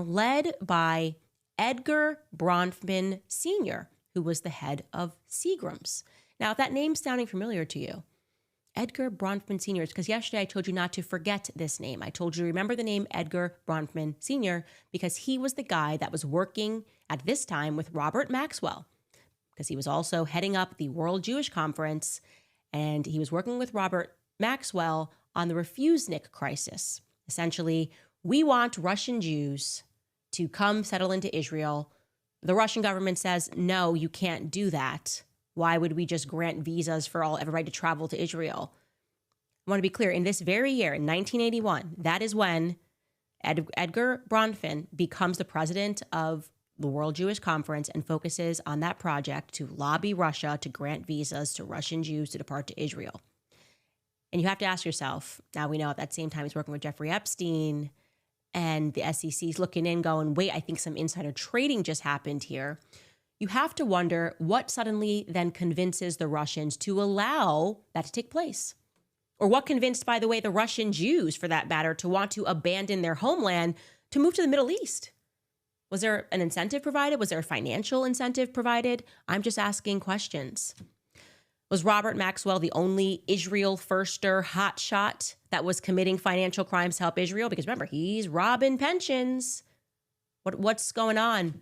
led by Edgar Bronfman Sr., who was the head of Seagram's. Now, if that name's sounding familiar to you, Edgar Bronfman Sr., because yesterday I told you not to forget this name. I told you to remember the name Edgar Bronfman Sr. because he was the guy that was working at this time with Robert Maxwell, because he was also heading up the World Jewish Conference, and he was working with Robert Maxwell on the Refusnik crisis. Essentially, we want Russian Jews to come settle into Israel. The Russian government says, no, you can't do that. Why would we just grant visas for everybody to travel to Israel? I want to be clear, in this very year, in 1981, that is when Edgar Bronfman becomes the president of the World Jewish Conference and focuses on that project to lobby Russia to grant visas to Russian Jews to depart to Israel. And you have to ask yourself, now we know at that same time he's working with Jeffrey Epstein, and the SEC's looking in going, wait, I think some insider trading just happened here. You have to wonder what suddenly then convinces the Russians to allow that to take place. Or what convinced, by the way, the Russian Jews, for that matter, to want to abandon their homeland to move to the Middle East. Was there an incentive provided? Was there a financial incentive provided? I'm just asking questions. Was Robert Maxwell the only Israel firster hotshot that was committing financial crimes to help Israel? Because remember, he's robbing pensions. What's going on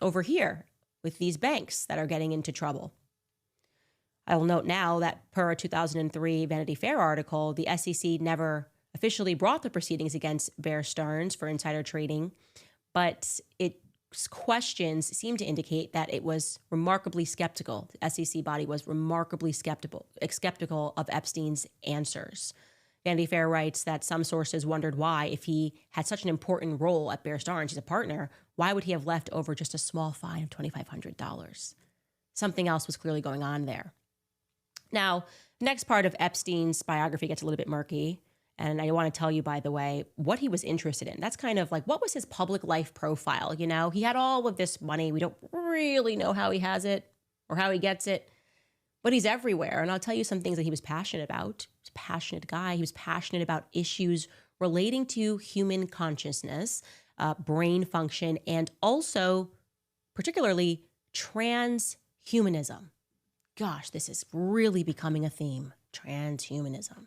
over here with these banks that are getting into trouble? I will note now that per a 2003 Vanity Fair article, the SEC never officially brought the proceedings against Bear Stearns for insider trading, but its questions seem to indicate that it was remarkably skeptical. The SEC body was remarkably skeptical of Epstein's answers. Vanity Fair writes that some sources wondered why, if he had such an important role at Bear Stearns, he's a partner, why would he have left over just a small fine of $2,500? Something else was clearly going on there. Now, the next part of Epstein's biography gets a little bit murky. And I want to tell you, by the way, what he was interested in. That's kind of like, what was his public life profile? You know, he had all of this money. We don't really know how he has it or how he gets it, but he's everywhere. And I'll tell you some things that he was passionate about. He's a passionate guy. He was passionate about issues relating to human consciousness, brain function, and also particularly transhumanism. Gosh, this is really becoming a theme, transhumanism.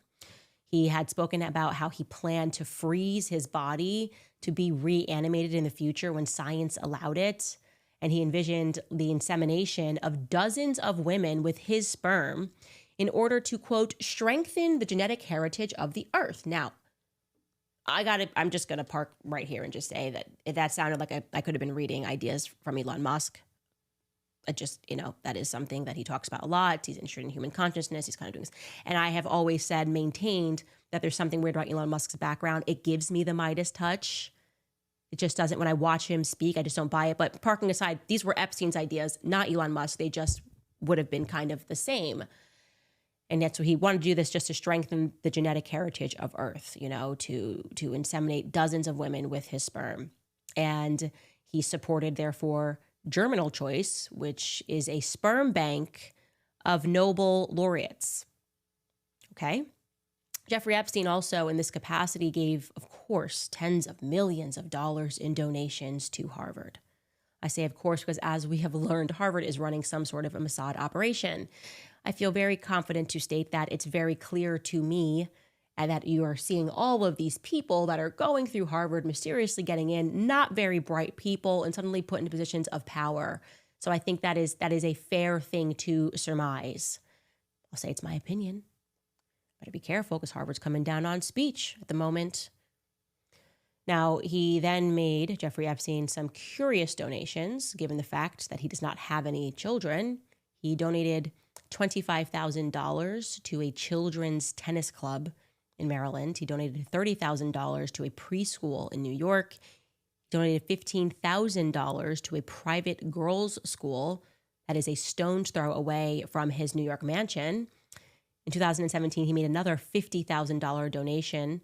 He had spoken about how he planned to freeze his body to be reanimated in the future when science allowed it. And he envisioned the insemination of dozens of women with his sperm in order to, quote, strengthen the genetic heritage of the earth. Now, I'm just going to park right here and just say that if that sounded like I could have been reading ideas from Elon Musk. That is something that he talks about a lot. He's interested in human consciousness. He's kind of doing this. And I have always maintained that there's something weird about Elon Musk's background. It gives me the Midas touch. It just doesn't. When I watch him speak, I just don't buy it. But parking aside, these were Epstein's ideas, not Elon Musk. They just would have been kind of the same. And that's what he wanted to do, this just to strengthen the genetic heritage of Earth, to inseminate dozens of women with his sperm. And he supported, therefore, Germinal Choice, which is a sperm bank of Nobel laureates. Okay? Jeffrey Epstein also, in this capacity, gave, of course, tens of millions of dollars in donations to Harvard. I say, of course, because as we have learned, Harvard is running some sort of a Mossad operation. I feel very confident to state that it's very clear to me and that you are seeing all of these people that are going through Harvard, mysteriously getting in, not very bright people, and suddenly put into positions of power. So I think that is a fair thing to surmise. I'll say it's my opinion. Better be careful because Harvard's coming down on speech at the moment. Now, he then made, Jeffrey Epstein, some curious donations, given the fact that he does not have any children. He donated $25,000 to a children's tennis club in Maryland. He donated $30,000 to a preschool in New York. He donated $15,000 to a private girls' school that is a stone's throw away from his New York mansion. In 2017, he made another $50,000 donation,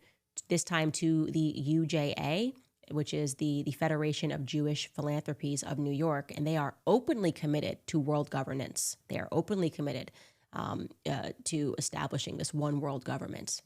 this time to the UJA, which is the Federation of Jewish Philanthropies of New York, and they are openly committed to world governance. They are openly committed to establishing this one world government.